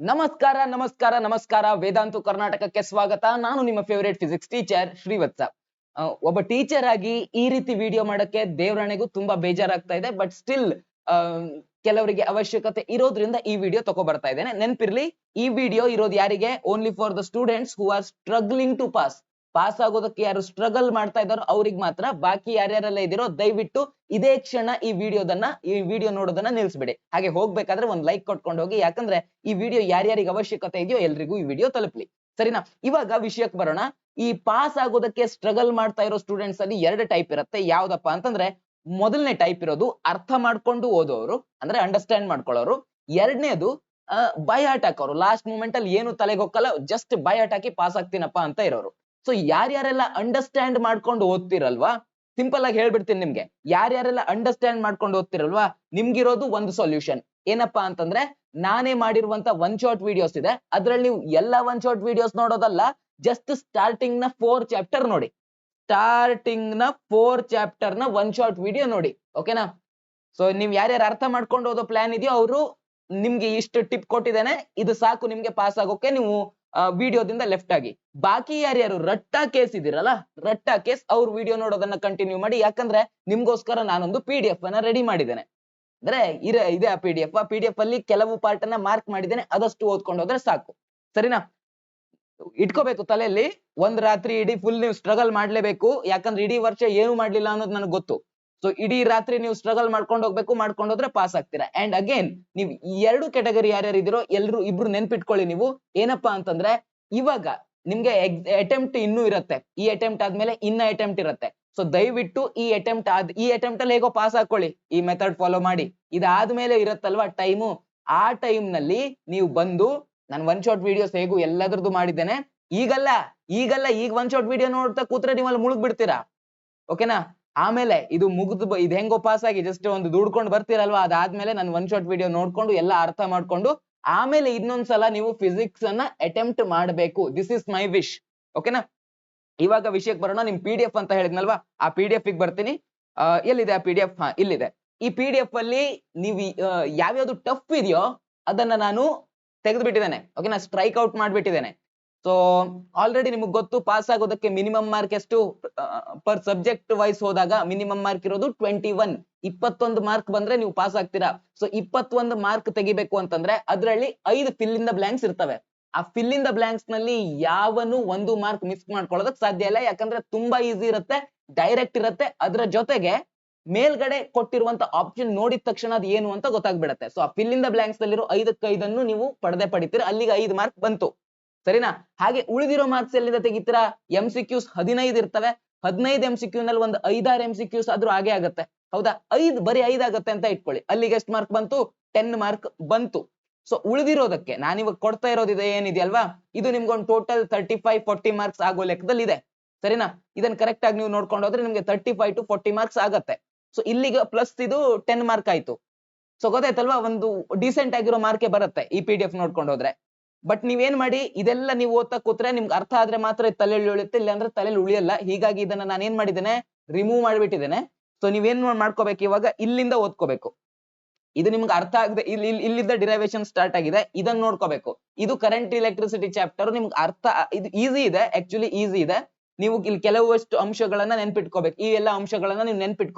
ನಮಸ್ಕಾರ ನಮಸ್ಕಾರ ನಮಸ್ಕಾರ ವೇದಾಂತು ಕರ್ನಾಟಕಕ್ಕೆ ಸ್ವಾಗತ. ನಾನು ನಿಮ್ಮ ಫೇವರೇಟ್ ಫಿಸಿಕ್ಸ್ ಟೀಚರ್ ಶ್ರೀವತ್ಸ. ಒಬ್ಬ ಟೀಚರ್ ಆಗಿ ಈ ರೀತಿ ವಿಡಿಯೋ ಮಾಡಕ್ಕೆ ದೇವರಾಣೆಗೂ ತುಂಬಾ ಬೇಜಾರಾಗ್ತಾ ಇದೆ. ಬಟ್ ಸ್ಟಿಲ್ ಕೆಲವರಿಗೆ ಅವಶ್ಯಕತೆ ಇರೋದ್ರಿಂದ ಈ ವಿಡಿಯೋ ತಗೋ ಬರ್ತಾ ಇದ್ದೇನೆ. ನೆನ್ಪಿರ್ಲಿ, ಈ ವಿಡಿಯೋ ಇರೋದು ಯಾರಿಗೆ? Only for the students who are struggling to pass ಆಗೋದಕ್ಕೆ ಯಾರು ಸ್ಟ್ರಗಲ್ ಮಾಡ್ತಾ ಇದ್ದಾರೋ ಅವ್ರಿಗೆ ಮಾತ್ರ. ಬಾಕಿ ಯಾರ್ಯಾರೆಲ್ಲ ಇದಿರೋ ದಯವಿಟ್ಟು ಇದೇ ಕ್ಷಣ ಈ ವಿಡಿಯೋ ನೋಡೋದನ್ನ ನಿಲ್ಸ್ಬಿಡಿ. ಹಾಗೆ ಹೋಗ್ಬೇಕಾದ್ರೆ ಒಂದ್ ಲೈಕ್ ಕೊಟ್ಕೊಂಡು ಹೋಗಿ, ಯಾಕಂದ್ರೆ ಈ ವಿಡಿಯೋ ಯಾರ್ಯಾರಿಗೆ ಅವಶ್ಯಕತೆ ಇದೆಯೋ ಎಲ್ರಿಗೂ ಈ ವಿಡಿಯೋ ತಲುಪ್ಲಿ. ಸರಿನಾ? ಇವಾಗ ವಿಷಯಕ್ಕೆ ಬರೋಣ. ಈ ಪಾಸ್ ಆಗೋದಕ್ಕೆ ಸ್ಟ್ರಗಲ್ ಮಾಡ್ತಾ ಇರೋ ಸ್ಟೂಡೆಂಟ್ಸ್ ಅಲ್ಲಿ ಎರಡು ಟೈಪ್ ಇರುತ್ತೆ. ಯಾವ್ದಪ್ಪ ಅಂತಂದ್ರೆ, ಮೊದಲನೇ ಟೈಪ್ ಇರೋದು ಅರ್ಥ ಮಾಡ್ಕೊಂಡು ಓದೋರು, ಅಂದ್ರೆ ಅಂಡರ್ಸ್ಟ್ಯಾಂಡ್ ಮಾಡ್ಕೊಳ್ಳೋರು. ಎರಡನೇದು ಬೈ ಹಾರ್ಟ್ ಹಾಕೋರು. ಲಾಸ್ಟ್ ಮೂಮೆಂಟ್ ಅಲ್ಲಿ ಏನು ತಲೆಗೆ ಹೋಗಲ್ಲ, ಜಸ್ಟ್ ಬೈ ಹಾರ್ಟ್ ಹಾಕಿ ಪಾಸ್ ಆಗ್ತೀನಪ್ಪ ಅಂತ ಇರೋರು. ಸೊ ಯಾರ್ಯಾರೆಲ್ಲ ಅಂಡರ್ಸ್ಟ್ಯಾಂಡ್ ಮಾಡ್ಕೊಂಡು ಓದ್ತಿರಲ್ವಾ, ಸಿಂಪಲ್ ಆಗಿ ಹೇಳ್ಬಿಡ್ತೀನಿ ನಿಮ್ಗೆ. ಯಾರ್ಯಾರೆಲ್ಲ ಅಂಡರ್ಸ್ಟ್ಯಾಂಡ್ ಮಾಡ್ಕೊಂಡು ಓದ್ತಿರಲ್ವಾ, ನಿಮ್ಗಿರೋದು ಒಂದು ಸೊಲ್ಯೂಷನ್. ಏನಪ್ಪಾ ಅಂತಂದ್ರೆ, ನಾನೇ ಮಾಡಿರುವಂತ ಒನ್ ಶಾಟ್ ವಿಡಿಯೋಸ್ ಇದೆ. ಅದ್ರಲ್ಲಿ ನೀವು ಎಲ್ಲ ಒನ್ ಶಾಟ್ ವಿಡಿಯೋಸ್ ನೋಡೋದಲ್ಲ, ಜಸ್ಟ್ ಸ್ಟಾರ್ಟಿಂಗ್ ನ 4 ಚಾಪ್ಟರ್ ನೋಡಿ. ಸ್ಟಾರ್ಟಿಂಗ್ ನ 4 ಚಾಪ್ಟರ್ ನ ಒನ್ ಶಾಟ್ ವಿಡಿಯೋ ನೋಡಿ. ಓಕೆನಾ? ಸೊ ನೀವ್ ಯಾರ್ಯಾರು ಅರ್ಥ ಮಾಡ್ಕೊಂಡು ಓದೋ ಪ್ಲಾನ್ ಇದೆಯೋ ಅವರು ನಿಮ್ಗೆ ಇಷ್ಟು ಟಿಪ್ ಕೊಟ್ಟಿದ್ದೇನೆ, ಇದು ಸಾಕು ನಿಮ್ಗೆ ಪಾಸ್ ಆಗೋಕೆ. ನೀವು ವಿಡಿಯೋದಿಂದ ಲೆಫ್ಟ್ ಆಗಿ. ಬಾಕಿ ಯಾರ್ಯಾರು ರಟ್ಟ ಕೇಸ್ ಇದಿರಲ್ಲ, ರಟ್ಟ ಕೇಸ್ ಅವ್ರ ವಿಡಿಯೋ ನೋಡೋದನ್ನ ಕಂಟಿನ್ಯೂ ಮಾಡಿ. ಯಾಕಂದ್ರೆ ನಿಮ್ಗೋಸ್ಕರ ನಾನೊಂದು PDF ಅನ್ನ ರೆಡಿ ಮಾಡಿದ್ದೇನೆ. ಅಂದ್ರೆ ಇದೆ ಆ PDF ಅಲ್ಲಿ ಕೆಲವು ಪಾರ್ಟ್ ಅನ್ನ ಮಾರ್ಕ್ ಮಾಡಿದ್ದೇನೆ, ಅದಷ್ಟು ಓದ್ಕೊಂಡು ಹೋದ್ರೆ ಸಾಕು. ಸರಿನಾ? ಇಟ್ಕೋಬೇಕು ತಲೆಯಲ್ಲಿ. ಒಂದ್ ರಾತ್ರಿ ಇಡೀ ಫುಲ್ ನೀವು ಸ್ಟ್ರಗಲ್ ಮಾಡ್ಲೇಬೇಕು. ಯಾಕಂದ್ರೆ ಇಡೀ ವರ್ಷ ಏನು ಮಾಡ್ಲಿಲ್ಲ ಅನ್ನೋದು ನನಗೆ ಗೊತ್ತು. ಸೊ ಇಡೀ ರಾತ್ರಿ ನೀವು ಸ್ಟ್ರಗಲ್ ಮಾಡ್ಕೊಂಡು ಹೋಗ್ಬೇಕು, ಮಾಡ್ಕೊಂಡು ಹೋದ್ರೆ ಪಾಸ್ ಆಗ್ತೀರಾ. ಅಂಡ್ ಅಗೇನ್, ನೀವು ಎರಡು ಕೆಟಗರಿ ಯಾರ್ಯಾರು ಇದಿರೋ ಇಬ್ರು ನೆನ್ಪಿಟ್ಕೊಳ್ಳಿ ನೀವು. ಏನಪ್ಪಾ ಅಂತಂದ್ರೆ, ಇವಾಗ ನಿಮ್ಗೆ ಅಟೆಂಪ್ಟ್ ಇನ್ನೂ ಇರತ್ತೆ. ಈ ಅಟೆಂಪ್ಟ್ ಆದ್ಮೇಲೆ ಇನ್ನ ಅಟೆಂಪ್ಟ್ ಇರತ್ತೆ. ಸೊ ದಯವಿಟ್ಟು ಈ ಅಟೆಂಪ್ಟ್ ಅಲ್ಲಿ ಹೇಗೋ ಪಾಸ್ ಹಾಕೊಳ್ಳಿ, ಈ ಮೆಥಡ್ ಫಾಲೋ ಮಾಡಿ. ಇದಾದ್ಮೇಲೆ ಇರತ್ತಲ್ವಾ ಟೈಮು, ಆ ಟೈಮ್ ನಲ್ಲಿ ನೀವು ಬಂದು, ನಾನು ಒನ್ ಶಾಟ್ ವಿಡಿಯೋಸ್ ಹೇಗೂ ಎಲ್ಲದ್ರದ್ದು ಮಾಡಿದ್ದೇನೆ. ಈಗ ಒನ್ ಶಾಟ್ ವಿಡಿಯೋ ನೋಡ್ತಾ ಕೂತ್ರೆ ನೀವಲ್ಲಿ ಮುಳುಗ್ ಬಿಡ್ತೀರಾ. ಓಕೆನಾ? ಆಮೇಲೆ ಇದು ಇದು ಹೆಂಗೋ ಪಾಸ್ ಆಗಿ ಜಸ್ಟ್ ಒಂದು ದುಡ್ಕೊಂಡು ಬರ್ತೀರಲ್ವಾ, ಅದಾದ್ಮೇಲೆ ನಾನು ಒನ್ ಶಾಟ್ ವಿಡಿಯೋ ನೋಡ್ಕೊಂಡು ಎಲ್ಲ ಅರ್ಥ ಮಾಡ್ಕೊಂಡು ಆಮೇಲೆ ಇನ್ನೊಂದ್ಸಲ ನೀವು ಫಿಸಿಕ್ಸ್ ಅನ್ನ ಅಟೆಂಪ್ಟ್ ಮಾಡಬೇಕು. This is my wish. ಓಕೆನಾ? ಇವಾಗ ವಿಷಯಕ್ಕೆ ಬರೋಣ. ನಿಮ್ PDF ಅಂತ ಹೇಳಿದ್ನಲ್ವಾ, ಆ PDF ಗೆ ಬರ್ತೀನಿ. ಎಲ್ಲಿದೆ ಆ PDF? ಇಲ್ಲಿದೆ. ಈ PDF ಅಲ್ಲಿ ನೀವು ಯಾವ್ಯಾವ್ದು ಟಫ್ ಇದೆಯೋ ಅದನ್ನ ನಾನು ತೆಗೆದುಬಿಟ್ಟಿದ್ದೇನೆ. ಓಕೆನಾ? ಸ್ಟ್ರೈಕ್ ಔಟ್ ಮಾಡ್ಬಿಟ್ಟಿದ್ದೇನೆ. ಸೊ ಆಲ್ರೆಡಿ ನಿಮಗ್ ಗೊತ್ತು, ಪಾಸ್ ಆಗೋದಕ್ಕೆ ಮಿನಿಮಮ್ ಮಾರ್ಕ್ ಎಷ್ಟು? ಪರ್ ಸಬ್ಜೆಕ್ಟ್ ವೈಸ್ ಹೋದಾಗ ಮಿನಿಮಮ್ ಮಾರ್ಕ್ ಇರೋದು 21. 21 ಮಾರ್ಕ್ ಬಂದ್ರೆ ನೀವು ಪಾಸ್ ಆಗ್ತೀರಾ. ಸೊ 21 ಮಾರ್ಕ್ ತೆಗಿಬೇಕು ಅಂತಂದ್ರೆ ಅದ್ರಲ್ಲಿ 5 ಫಿಲ್ ಇನ್ ದ ಬ್ಲಾಂಕ್ಸ್ ಇರ್ತವೆ. ಆ ಫಿಲ್ ಇನ್ ದ ಬ್ಲಾಂಕ್ಸ್ ನಲ್ಲಿ ಯಾವನು 1 ಮಾರ್ಕ್ ಮಿಸ್ ಮಾಡ್ಕೊಳ್ಳೋದಕ್ ಸಾಧ್ಯ ಇಲ್ಲ. ಯಾಕಂದ್ರೆ ತುಂಬಾ ಈಸಿ ಇರುತ್ತೆ, ಡೈರೆಕ್ಟ್ ಇರುತ್ತೆ. ಅದ್ರ ಜೊತೆಗೆ ಮೇಲ್ಗಡೆ ಕೊಟ್ಟಿರುವಂತ ಆಪ್ಷನ್ ನೋಡಿದ ತಕ್ಷಣ ಅದು ಏನು ಅಂತ ಗೊತ್ತಾಗ್ಬಿಡತ್ತೆ. ಸೊ ಆ ಫಿಲ್ ಇನ್ ದ ಬ್ಲಾಂಕ್ಸ್ ನಲ್ಲಿರೋ 5ಕ್ಕೆ 5 ನೀವು ಪಡಿತೀರಾ. ಅಲ್ಲಿಗೆ 5 ಮಾರ್ಕ್ ಬಂತು. ಸರಿನಾ? ಹಾಗೆ ಉಳಿದಿರೋ ಮಾರ್ಕ್ಸ್ ಎಲ್ಲಿಂದ ತೆಗಿತೀರಾ? MCQs 15 ಇರ್ತವೆ. 15 MCQ ನಲ್ಲಿ ಒಂದು 5-6 MCQs ಆದ್ರೂ ಹಾಗೆ ಆಗತ್ತೆ. ಹೌದಾ? ಬರೀ 5 ಆಗತ್ತೆ ಅಂತ ಇಟ್ಕೊಳ್ಳಿ. ಅಲ್ಲಿಗೆ ಎಷ್ಟು ಮಾರ್ಕ್ ಬಂತು? 10 ಮಾರ್ಕ್ ಬಂತು. ಸೊ ಉಳಿದಿರೋದಕ್ಕೆ ನಾನಿವಾಗ ಕೊಡ್ತಾ ಇರೋದಿದೆ ಏನಿದೆಯಲ್ವಾ, ಇದು ನಿಮ್ಗೊಂದು ಟೋಟಲ್ 35-40 ಮಾರ್ಕ್ಸ್ ಆಗೋ ಲೆಕ್ಕದಲ್ಲಿ ಇದೆ. ಸರಿನಾ? ಇದನ್ನ ಕರೆಕ್ಟ್ ಆಗಿ ನೀವು ನೋಡ್ಕೊಂಡು ಹೋದ್ರೆ ನಿಮ್ಗೆ 35 to 40 ಮಾರ್ಕ್ಸ್ ಆಗತ್ತೆ. ಸೊ ಇಲ್ಲಿಗೆ ಪ್ಲಸ್ ಇದು 10 ಮಾರ್ಕ್ ಆಯ್ತು. ಸೊ ಗೊತ್ತಾಯ್ತಲ್ವಾ, ಒಂದು ಡಿಸೆಂಟ್ ಆಗಿರೋ ಮಾರ್ಕೆ ಬರುತ್ತೆ ಈ PDF ನೋಡ್ಕೊಂಡು ಹೋದ್ರೆ. ಬಟ್ ನೀವೇನ್ ಮಾಡಿ, ಇದೆಲ್ಲ ನೀವು ಓದ್ತಾ ಕೂತ್ರೆ ನಿಮ್ಗೆ ಅರ್ಥ ಆದ್ರೆ ಮಾತ್ರ ತಲೆಯಲ್ಲಿ ಉಳಿಯುತ್ತೆ, ಇಲ್ಲ ಅಂದ್ರೆ ತಲೆಯಲ್ಲಿ ಉಳಿಯಲ್ಲ. ಹೀಗಾಗಿ ಇದನ್ನ ನಾನು ಏನ್ ಮಾಡಿದ್ದೇನೆ, ರಿಮೂವ್ ಮಾಡ್ಬಿಟ್ಟಿದ್ದೇನೆ. ಸೊ ನೀವೇನ್ ಮಾಡ್ಕೋಬೇಕು, ಇವಾಗ ಇಲ್ಲಿಂದ ಓದ್ಕೋಬೇಕು. ಇದು ನಿಮ್ಗೆ ಅರ್ಥ ಆಗದೆ ಇಲ್ಲಿಂದ ಡಿರೈವೇಶನ್ ಸ್ಟಾರ್ಟ್ ಆಗಿದೆ, ಇದನ್ನ ನೋಡ್ಕೋಬೇಕು. ಇದು ಕರೆಂಟ್ ಎಲೆಕ್ಟ್ರಿಸಿಟಿ ಚಾಪ್ಟರ್. ನಿಮ್ಗೆ ಅರ್ಥ, ಇದು ಈಸಿ ಇದೆ, ಆಕ್ಚುಲಿ ಈಸಿ ಇದೆ. ನೀವು ಇಲ್ಲಿ ಕೆಲವಷ್ಟು ಅಂಶಗಳನ್ನ ನೆನ್ಪಿಟ್ಕೋಬೇಕು. ಈ ಎಲ್ಲ ಅಂಶಗಳನ್ನ ನೀವು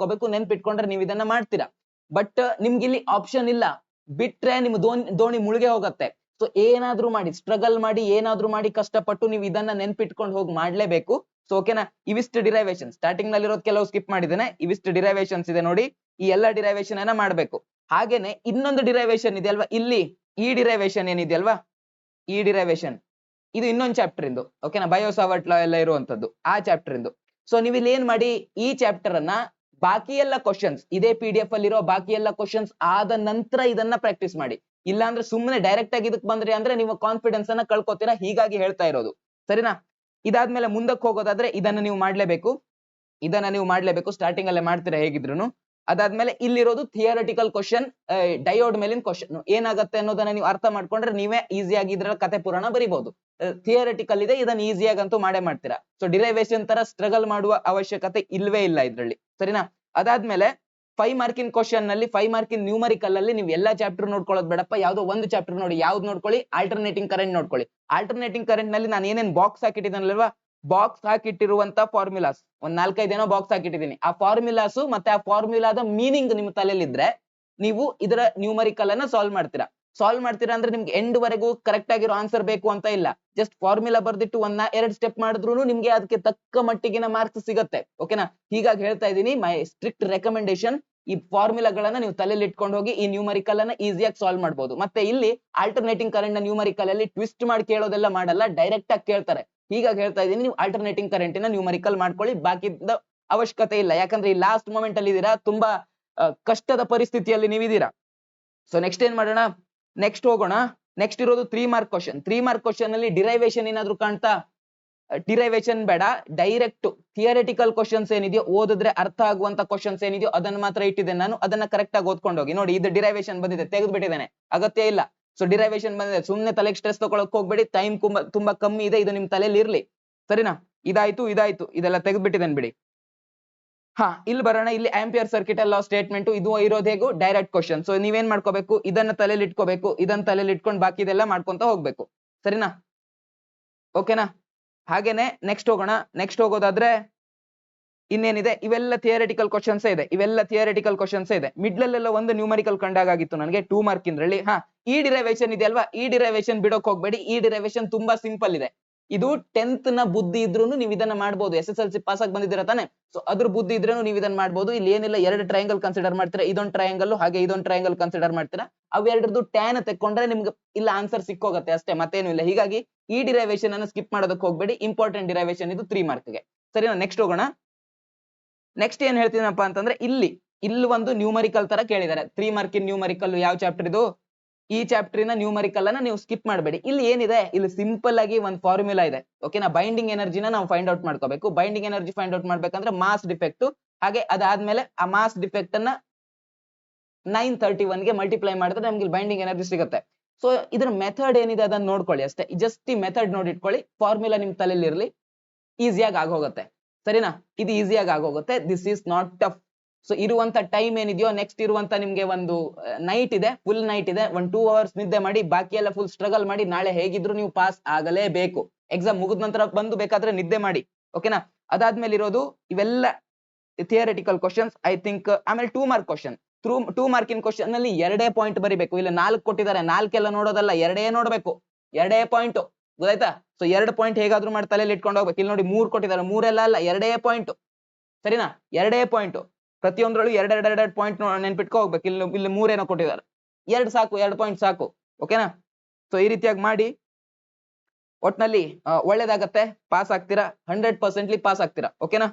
ನೆನ್ಪಿಟ್ಕೊಂಡ್ರೆ ನೀವು ಇದನ್ನ ಮಾಡ್ತೀರಾ. ಬಟ್ ನಿಮ್ಗೆ ಇಲ್ಲಿ ಆಪ್ಷನ್ ಇಲ್ಲ. ಬಿಟ್ರೆ ನಿಮ್ ದೋಣಿ ಮುಳುಗೆ ಹೋಗತ್ತೆ. ಸೊ ಏನಾದ್ರೂ ಮಾಡಿ, ಸ್ಟ್ರಗಲ್ ಮಾಡಿ, ಏನಾದ್ರೂ ಮಾಡಿ ಕಷ್ಟಪಟ್ಟು ನೀವು ಇದನ್ನ ನೆನ್ಪಿಟ್ಕೊಂಡು ಹೋಗಿ ಮಾಡ್ಲೇಬೇಕು. ಸೊ ಓಕೆನಾ? ಇವಿಷ್ಟು ಡಿರೈವೇಶನ್ ಸ್ಟಾರ್ಟಿಂಗ್ ನಲ್ಲಿ ಇರೋದು ಕೆಲವು ಸ್ಕಿಪ್ ಮಾಡಿದ್ದೇನೆ. ಇವಿಷ್ಟು ಡಿರೈವೇಶನ್ಸ್ ಇದೆ ನೋಡಿ. ಈ ಎಲ್ಲ ಡಿರೈವೇಶನ್ ಅನ್ನ ಮಾಡ್ಬೇಕು. ಹಾಗೇನೆ ಇನ್ನೊಂದು ಡಿರೈವೇಶನ್ ಇದೆ ಅಲ್ವಾ ಇಲ್ಲಿ, ಈ ಡಿರೈವೇಶನ್ ಏನಿದೆಯಲ್ವಾ, ಈ ಡಿರೈವೇಶನ್ ಇದು ಇನ್ನೊಂದು ಚಾಪ್ಟರ್ ಇಂದು. ಓಕೆನಾ? ಬಯೋಸಾವರ್ಟ್ ಲಾ ಎಲ್ಲ ಇರುವಂತದ್ದು ಆ ಚಾಪ್ಟರ್ ಇಂದು. ಸೊ ನೀವು ಇಲ್ಲಿ ಏನ್ ಮಾಡಿ, ಈ ಚಾಪ್ಟರ್ ಅನ್ನ ಬಾಕಿ ಎಲ್ಲ ಕ್ವಶನ್ಸ್, ಇದೇ PDF ಅಲ್ಲಿರೋ ಬಾಕಿ ಎಲ್ಲ ಕ್ವಶನ್ಸ್ ಆದ ನಂತರ ಇದನ್ನ ಪ್ರಾಕ್ಟೀಸ್ ಮಾಡಿ. ಇಲ್ಲ ಅಂದ್ರೆ ಸುಮ್ಮನೆ ಡೈರೆಕ್ಟ್ ಆಗಿ ಇದಕ್ ಬಂದ್ರಿ ಅಂದ್ರೆ ನೀವು ಕಾನ್ಫಿಡೆನ್ಸ್ ಅನ್ನ ಕಳ್ಕೊತೀರಾ. ಹೀಗಾಗಿ ಹೇಳ್ತಾ ಇರೋದು. ಸರಿನಾ? ಇದಾದ್ಮೇಲೆ ಮುಂದಕ್ಕೆ ಹೋಗೋದಾದ್ರೆ ಇದನ್ನ ನೀವು ಮಾಡ್ಲೇಬೇಕು. ಸ್ಟಾರ್ಟಿಂಗ್ ಅಲ್ಲೇ ಮಾಡ್ತೀರಾ ಹೇಗಿದ್ರು. ಅದಾದ್ಮೇಲೆ ಇಲ್ಲಿರೋದು ಥಿಯರಿಟಿಕಲ್ ಕ್ವಶನ್, ಡಯೋಡ್ ಮೇಲಿನ ಕ್ವಶನ್ ಏನಾಗತ್ತೆ ಅನ್ನೋದನ್ನ ನೀವು ಅರ್ಥ ಮಾಡ್ಕೊಂಡ್ರೆ ನೀವೇ ಈಸಿಯಾಗಿ ಇದ್ರಲ್ಲಿ ಕತೆ ಪುರಾಣ ಬರಿಬಹುದು. ಥಿಯರಿಟಿಕಲ್ ಇದೆ, ಇದನ್ನ ಈಸಿಯಾಗಂತೂ ಮಾಡೇ ಮಾಡ್ತೀರಾ. ಸೊ ಡಿರೈವೇಶನ್ ತರ ಸ್ಟ್ರಗಲ್ ಮಾಡುವ ಅವಶ್ಯಕತೆ ಇಲ್ವೇ ಇಲ್ಲ ಇದ್ರಲ್ಲಿ. ಸರಿನಾ? ಅದಾದ್ಮೇಲೆ 5 ಮಾರ್ಕಿನ್ ಕ್ವಶನ್ ನಲ್ಲಿ 5 ಮಾರ್ಕಿನ್ ನ್ಯೂಮರಿಕಲ್ ಅಲ್ಲಿ ನೀವು ಎಲ್ಲಾ ಚಾಪ್ಟರ್ ನೋಡ್ಕೊಳ್ಳೋದು ಬೇಡಪ್ಪ, ಯಾವ್ದೋ ಒಂದು ಚಾಪ್ಟರ್ ನೋಡಿ. ಯಾವ್ದು ನೋಡ್ಕೊಳ್ಳಿ? ಆಲ್ಟರ್ನೇಟಿಂಗ್ ಕರೆಂಟ್ ನೋಡ್ಕೊಳ್ಳಿ. ಆಲ್ಟರ್ನೇಟಿಂಗ್ ಕರೆಂಟ್ ನಲ್ಲಿ ನಾನು ಏನೇನ್ ಬಾಕ್ಸ್ ಹಾಕಿಟ್ಟಿದ್ದಾನಲ್ವಾ, ಬಾಕ್ಸ್ ಹಾಕಿಟ್ಟಿರುವಂತ ಫಾರ್ಮುಲಾಸ್ ಒಂದ್ 4-5 ಏನೋ ಬಾಕ್ಸ್ ಹಾಕಿಟ್ಟಿದ್ದೀನಿ. ಆ ಫಾರ್ಮುಲಾಸ್ ಮತ್ತೆ ಆ ಫಾರ್ಮುಲಾದ ಮೀನಿಂಗ್ ನಿಮ್ಮ ತಲೆಯಲ್ಲಿ ಇದ್ರೆ ನೀವು ಇದರ ನ್ಯೂಮರಿಕಲ್ ಅನ್ನ ಸಾಲ್ವ್ ಮಾಡ್ತೀರಾ ಅಂದ್ರೆ ನಿಮ್ಗೆ ಎಂಡ್ ವರೆಗೂ ಕರೆಕ್ಟ್ ಆಗಿರೋ ಆನ್ಸರ್ ಬೇಕು ಅಂತ ಇಲ್ಲ. ಜಸ್ಟ್ ಫಾರ್ಮುಲಾ ಬರ್ದಿಟ್ಟು 1-2 ಸ್ಟೆಪ್ ಮಾಡಿದ್ರು ನಿಮ್ಗೆ ಅದಕ್ಕೆ ತಕ್ಕ ಮಟ್ಟಿಗಿನ ಮಾರ್ಕ್ಸ್ ಸಿಗುತ್ತೆ. ಓಕೆನಾ? ಹೀಗಾಗಿ ಹೇಳ್ತಾ ಇದ್ದೀನಿ, ಮೈ ಸ್ಟ್ರಿಕ್ಟ್ ರೆಕಮೆಂಡೇಶನ್, ಈ ಫಾರ್ಮುಲಾಗಳನ್ನ ನೀವು ತಲೆಯಲ್ಲಿ ಇಟ್ಕೊಂಡು ಹೋಗಿ ಈ ನ್ಯೂಮರಿಕಲ್ ಅನ್ನ ಈಸಿಯಾಗಿ ಸಾಲ್ವ್ ಮಾಡಬಹುದು. ಮತ್ತೆ ಇಲ್ಲಿ ಆಲ್ಟರ್ನೇಟಿಂಗ್ ಕರೆಂಟ್ ನ ನ್ಯೂಮರಿಕಲ್ ಅಲ್ಲಿ ಟ್ವಿಸ್ಟ್ ಮಾಡಿ ಕೇಳೋದೆಲ್ಲ ಮಾಡಲ್ಲ, ಡೈರೆಕ್ಟ್ ಆಗಿ ಕೇಳ್ತಾರೆ. ಹೀಗಾಗಿ ಹೇಳ್ತಾ ಇದೀನಿ, ನೀವು ಆಲ್ಟರ್ನೇಟಿಂಗ್ ಕರೆಂಟಿನ ನ್ಯೂಮರಿಕಲ್ ಮಾಡ್ಕೊಳ್ಳಿ, ಬಾಕಿದ ಅವಶ್ಯಕತೆ ಇಲ್ಲ. ಯಾಕಂದ್ರೆ ಈ ಲಾಸ್ಟ್ ಮೂಮೆಂಟ್ ಅಲ್ಲಿ ಇದೀರಾ, ತುಂಬಾ ಕಷ್ಟದ ಪರಿಸ್ಥಿತಿಯಲ್ಲಿ ನೀವಿದ್ದೀರಾ. ಸೊ ನೆಕ್ಸ್ಟ್ ಏನ್ ಮಾಡೋಣ? ನೆಕ್ಸ್ಟ್ ಹೋಗೋಣ. ನೆಕ್ಸ್ಟ್ ಇರೋದು 3 ಮಾರ್ಕ್ ಕ್ವಶನ್. 3 ಮಾರ್ಕ್ ಕ್ವಶನ್ ಅಲ್ಲಿ ಡಿರೈವೇಶನ್ ಏನಾದ್ರು ಕಾಣ್ತಾ? ಡಿರೈವೇಶನ್ ಬೇಡ, ಡೈರೆಕ್ಟ್ ಥಿಯರಿಟಿಕಲ್ ಕ್ವಶನ್ಸ್ ಏನಿದೆಯೋ, ಓದಿದ್ರೆ ಅರ್ಥ ಆಗುವಂತ ಕ್ವಶನ್ಸ್ ಏನಿದೆಯೋ ಅದನ್ನ ಮಾತ್ರ ಇಟ್ಟಿದ್ದೇನೆ ನಾನು. ಅದನ್ನ ಕರೆಕ್ಟ್ ಆಗಿ ಓದ್ಕೊಂಡು ಹೋಗಿ. ನೋಡಿ, ಇದು ಡಿರೈವೇಶನ್ ಬಂದಿದೆ, ತೆಗೆದು ಬಿಟ್ಟಿದ್ದೇನೆ, ಅಗತ್ಯ ಇಲ್ಲ. ಸೊ ಡಿರೈವೇಶನ್ ಬಂದಿದೆ, ಸುಮ್ನೆ ತಲೆಗೆ ಸ್ಟ್ರೆಸ್ ತಗೊಳಕ್ ಹೋಗ್ಬೇಡಿ, ಟೈಮ್ ತುಂಬಾ ಕಮ್ಮಿ ಇದೆ, ಇದು ನಿಮ್ ತಲೆಯಲ್ಲಿ ಇರ್ಲಿ. ಸರಿನಾ? ಇದಾಯ್ತು, ಇದೆಲ್ಲ ತೆಗೆದ್ಬಿಟ್ಟಿದ್ದೇನೆ ಬಿಡಿ. ಇಲ್ಲಿ ಬರೋಣ. ಇಲ್ಲಿ ಆಂಪಿಯರ್ ಸರ್ಕ್ಯೂಟ್ ಲಾ ಸ್ಟೇಟ್ಮೆಂಟ್ ಇದು ಇರೋದು ಹೇಗೂ ಡೈರೆಕ್ಟ್ ಕ್ವಶನ್. ಸೊ ನೀವೇನ್ ಮಾಡ್ಕೋಬೇಕು? ಇದನ್ನ ತಲೆಯಲ್ಲಿ ಇಟ್ಕೋಬೇಕು, ಇದನ್ನ ತಲೆಯಲ್ಲಿ ಇಟ್ಕೊಂಡು ಬಾಕಿ ಇದೆಲ್ಲ ಮಾಡ್ಕೊಂತ ಹೋಗ್ಬೇಕು. ಸರಿನಾ? ಓಕೆನಾ? ಹಾಗೇನೆ ನೆಕ್ಸ್ಟ್ ಹೋಗೋಣ. ನೆಕ್ಸ್ಟ್ ಹೋಗೋದಾದ್ರೆ ಇನ್ನೇನಿದೆ, ಇವೆಲ್ಲ ಥಿಯರಿಟಿಕಲ್ ಕ್ವಶನ್ಸ್ ಇದೆ. ಮಿಡ್ಲ್ ಅಲ್ಲೆಲ್ಲ ಒಂದು ನ್ಯೂಮರಿಕಲ್ ಕಂಡಾಗಿತ್ತು ನನಗೆ 2 ಮಾರ್ಕ್ ಇಂದ್ರಲ್ಲಿ. ಈ ಡಿರೈವೇಶನ್ ಇದೆ ಅಲ್ವಾ, ಈ ಡಿರೈವೇಶನ್ ಬಿಡೋಕ್ ಹೋಗ್ಬೇಡಿ. ಈ ಡಿರೈವೇಶನ್ ತುಂಬಾ ಸಿಂಪಲ್ ಇದೆ. ಇದು 10th ನ ಬುದ್ಧಿ ಇದ್ರೂ ನೀವು ಇದನ್ನ ಮಾಡ್ಬೋದು. SSLC ಪಾಸ್ ಆಗಿ ಬಂದಿದ್ದೀರಾ ತಾನೆ? ಸೊ ಅದ್ರ ಬುದ್ಧಿ ಇದ್ರೂ ನೀವು ಇದನ್ನ ಮಾಡ್ಬೋದು. ಇಲ್ಲಿ ಏನಿಲ್ಲ, 2 ಟ್ರಯಾಂಗಲ್ ಕನ್ಸಿಡರ್ ಮಾಡ್ತೀರಾ, ಇದೊಂದು ಟ್ರಯಾಂಗಲ್ ಹಾಗೆ ಇದೊಂದು ಟ್ರಯಾಂಗಲ್ ಕನ್ಸಿಡರ್ ಮಾಡ್ತೀರಾ. ಅವೆರಡರದ್ದು ಟ್ಯಾನ್ ತೆಕ್ಕೊಂಡ್ರೆ ನಿಮ್ಗೆ ಇಲ್ಲ ಆನ್ಸರ್ ಸಿಕ್ಕೋಗತ್ತೆ ಅಷ್ಟೇ, ಮತ್ತೇನು ಇಲ್ಲ. ಹೀಗಾಗಿ ಈ ಡಿರೈವೇಶನ್ ಅನ್ನು ಸ್ಕಿಪ್ ಮಾಡೋದಕ್ಕೆ ಹೋಗ್ಬೇಡಿ. ಇಂಪಾರ್ಟೆಂಟ್ ಡಿರೈವೇಶನ್ ಇದು 3 ಮಾರ್ಕ್ಗೆ. ಸರಿನಾ? ನೆಕ್ಸ್ಟ್ ಹೋಗೋಣ. ನೆಕ್ಸ್ಟ್ ಏನ್ ಹೇಳ್ತೀನಪ್ಪ ಅಂತಂದ್ರೆ, ಇಲ್ಲಿ ಒಂದು ನ್ಯೂಮರಿಕಲ್ ತರ ಕೇಳಿದ್ದಾರೆ. 3 ಮಾರ್ಕಿನ್ ನ್ಯೂಮರಿಕಲ್. ಯಾವ ಚಾಪ್ಟರ್ ಇದು? ಈ ಚಾಪ್ಟರಿನ ನ್ಯೂಮರಿಕಲ್ ಅನ್ನ ನೀವು ಸ್ಕಿಪ್ ಮಾಡಬೇಡಿ. ಇಲ್ಲಿ ಏನಿದೆ, ಇಲ್ಲಿ ಸಿಂಪಲ್ ಆಗಿ ಒಂದು ಫಾರ್ಮುಲಾ ಇದೆ. ಓಕೆನಾ? ಬೈಂಡಿಂಗ್ ಎನರ್ಜಿನ ನಾವು ಫೈಂಡ್ ಔಟ್ ಮಾಡ್ಕೋಬೇಕು. ಬೈಂಡಿಂಗ್ ಎನರ್ಜಿ ಫೈಂಡ್ ಔಟ್ ಮಾಡ್ಬೇಕಂದ್ರೆ ಮಾಸ್ ಡಿಫೆಕ್ಟ್, ಹಾಗೆ ಅದಾದ್ಮೇಲೆ ಆ ಮಾಸ್ ಡಿಫೆಕ್ಟ್ ಅನ್ನ 931 ಗೆ ಮಲ್ಟಿಪ್ಲೈ ಮಾಡಿದ್ರೆ ನಮ್ಗೆ ಇಲ್ಲಿ ಬೈಂಡಿಂಗ್ ಎನರ್ಜಿ ಸಿಗುತ್ತೆ. ಸೊ ಇದ್ರ ಮೆಥಡ್ ಏನಿದೆ ಅದನ್ನ ನೋಡ್ಕೊಳ್ಳಿ ಅಷ್ಟೇ. ಜಸ್ಟ್ ಈ ಮೆಥಡ್ ನೋಡಿಟ್ಕೊಳ್ಳಿ, ಫಾರ್ಮುಲಾ ನಿಮ್ ತಲೆಯಲ್ಲಿ ಇರ್ಲಿ, ಈಸಿಯಾಗಿ ಆಗೋಗುತ್ತೆ. ಸರಿನಾ? ಇದು ಈಸಿಯಾಗಿ ಆಗೋಗುತ್ತೆ. This is not tough. So ಇರುವಂತ ಟೈಮ್ ಏನಿದೆಯೋ, ನೆಕ್ಸ್ಟ್ ಇರುವಂತ ನಿಮ್ಗೆ ಒಂದು ನೈಟ್ ಇದೆ, ಫುಲ್ ನೈಟ್ ಇದೆ. 2 ಅವರ್ಸ್ ನಿದ್ದೆ ಮಾಡಿ, ಬಾಕಿ ಎಲ್ಲ ಫುಲ್ ಸ್ಟ್ರಗಲ್ ಮಾಡಿ, ನಾಳೆ ಹೇಗಿದ್ರು ನೀವು ಪಾಸ್ ಆಗಲೇಬೇಕು. ಎಕ್ಸಾಮ್ ಮುಗಿದ ನಂತರ ಬಂದು ಬೇಕಾದ್ರೆ ನಿದ್ದೆ ಮಾಡಿ. ಓಕೆನಾ? ಅದಾದ್ಮೇಲೆ ಇರೋದು ಇವೆಲ್ಲ ಥಿಯರಿಟಿಕಲ್ ಕ್ವಶನ್ಸ್ ಐ ಥಿಂಕ್. ಆಮೇಲೆ 2 ಮಾರ್ಕ್ ಕ್ವಶನ್. 2 ಮಾರ್ಕಿನ್ ಕ್ವಶನ್ ನಲ್ಲಿ 2 ಪಾಯಿಂಟ್ ಬರಿಬೇಕು. ಇಲ್ಲ 4 ಕೊಟ್ಟಿದ್ದಾರೆ, 4 ಎಲ್ಲ ನೋಡೋದಲ್ಲ, 2 ನೋಡ್ಬೇಕು, 2 ಪಾಯಿಂಟ್. ಗೊತ್ತಾಯ್ತಾ? ಸೊ 2 ಪಾಯಿಂಟ್ ಹೇಗಾದ್ರೂ ಮಾಡಿ ತಲೆಯಲ್ಲಿ ಇಟ್ಕೊಂಡು ಹೋಗ್ಬೇಕು. ಇಲ್ಲಿ ನೋಡಿ 3 ಕೊಟ್ಟಿದ್ದಾರೆ, 3 ಎಲ್ಲ ಅಲ್ಲ, 2 ಪಾಯಿಂಟ್. ಸರಿನಾ? 2 ಪಾಯಿಂಟ್. ಪ್ರತಿಯೊಂದ್ರಲ್ಲೂ 2 ಪಾಯಿಂಟ್ ನೆನ್ಪಿಟ್ಕೊ ಹೋಗ್ಬೇಕು. ಇಲ್ಲಿ 3 ಏನೋ ಕೊಟ್ಟಿದ್ದಾರೆ, 2 ಸಾಕು, 2 ಪಾಯಿಂಟ್ ಸಾಕು. ಓಕೆನಾ? ಸೊ ಈ ರೀತಿಯಾಗಿ ಮಾಡಿ, ಒಟ್ನಲ್ಲಿ ಒಳ್ಳೇದಾಗತ್ತೆ, ಪಾಸ್ ಆಗ್ತೀರಾ, 100% ಪಾಸ್ ಆಗ್ತೀರಾ. ಓಕೆನಾ?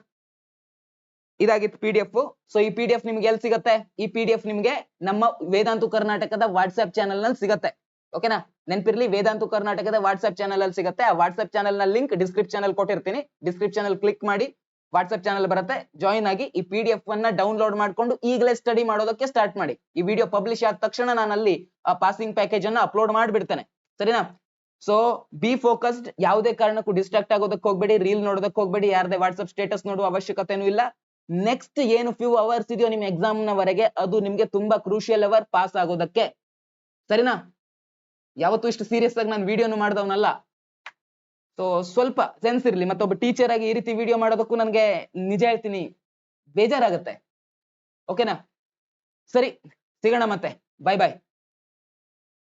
ಇದಾಗಿತ್ತು PDF. ಸೊ ಈ PDF ನಿಮ್ಗೆ ಎಲ್ಲಿ ಸಿಗತ್ತೆ? ಈ PDF ನಿಮ್ಗೆ ನಮ್ಮ ವೇದಾಂತು ಕರ್ನಾಟಕದ ವಾಟ್ಸ್ಆಪ್ ಚಾನಲ್ ನಲ್ಲಿ ಸಿಗತ್ತೆ. ಓಕೆನಾ? ನೆನ್ಪಿರ್ಲಿ, ವೇದಾಂತು ಕರ್ನಾಟಕದ ವಾಟ್ಸ್ಆಪ್ ಚಾನಲ್ ಅಲ್ಲಿ ಸಿಗತ್ತೆ. ಆ ವಾಟ್ಸ್ಆಪ್ ಚಾನಲ್ ನ ಲಿಂಕ್ ಡಿಸ್ಕ್ರಿಪ್ಷನ್ ಅಲ್ಲಿ ಕೊಟ್ಟಿರ್ತೀನಿ. ಡಿಸ್ಕ್ರಿಪ್ಷನ್ ಅಲ್ಲಿ ಕ್ಲಿಕ್ ಮಾಡಿ ವಾಟ್ಸ್ಆಪ್ ಚಾನಲ್ ಬರುತ್ತೆ, ಜಾಯಿನ್ ಆಗಿ ಈ PDF ಅನ್ನ ಡೌನ್ಲೋಡ್ ಮಾಡ್ಕೊಂಡು ಈಗಲೇ ಸ್ಟಡಿ ಮಾಡೋದಕ್ಕೆ ಸ್ಟಾರ್ಟ್ ಮಾಡಿ. ಈ ವಿಡಿಯೋ ಪಬ್ಲಿಷ್ ಆದ ತಕ್ಷಣ ನಾನು ಅಲ್ಲಿ ಪಾಸಿಂಗ್ ಪ್ಯಾಕೇಜ್ ಅನ್ನ ಅಪ್ಲೋಡ್ ಮಾಡಿಬಿಡ್ತೇನೆ. ಸರಿನಾ? ಸೊ ಬಿ ಫೋಕಸ್ಡ್, ಯಾವುದೇ ಕಾರಣಕ್ಕೂ ಡಿಸ್ಟ್ರಾಕ್ಟ್ ಆಗೋದಕ್ಕೆ ಹೋಗ್ಬೇಡಿ, ರೀಲ್ ನೋಡೋದಕ್ಕೆ ಹೋಗ್ಬೇಡಿ, ಯಾರದೇ ವಾಟ್ಸ್ಆಪ್ ಸ್ಟೇಟಸ್ ನೋಡುವ ಅವಶ್ಯಕತೆನೂ ಇಲ್ಲ. ನೆಕ್ಸ್ಟ್ ಏನು ಫ್ಯೂ ಅವರ್ಸ್ ಇದೆಯೋ ನಿಮ್ ಎಕ್ಸಾಮ್ ನ ವರೆಗೆ, ಅದು ನಿಮ್ಗೆ ತುಂಬಾ ಕ್ರೂಷಿಯಲ್ ಅವರ್ ಪಾಸ್ ಆಗೋದಕ್ಕೆ. ಸರಿನಾ? ಯಾವತ್ತೂ ಇಷ್ಟು ಸೀರಿಯಸ್ ಆಗಿ ನಾನು ವಿಡಿಯೋನು ಮಾಡಿದವನಲ್ಲ. ಸೊ ಸ್ವಲ್ಪ ಸೆನ್ಸ್ ಇರ್ಲಿ. ಮತ್ತೊಬ್ಬ ಟೀಚರ್ ಆಗಿ ಈ ರೀತಿ ವಿಡಿಯೋ ಮಾಡೋದಕ್ಕೂ ನನಗೆ ನಿಜ ಹೇಳ್ತೀನಿ ಬೇಜಾರಾಗತ್ತೆ. ಓಕೆನಾ? ಸರಿ, ಸಿಗೋಣ ಮತ್ತೆ. ಬಾಯ್ ಬಾಯ್.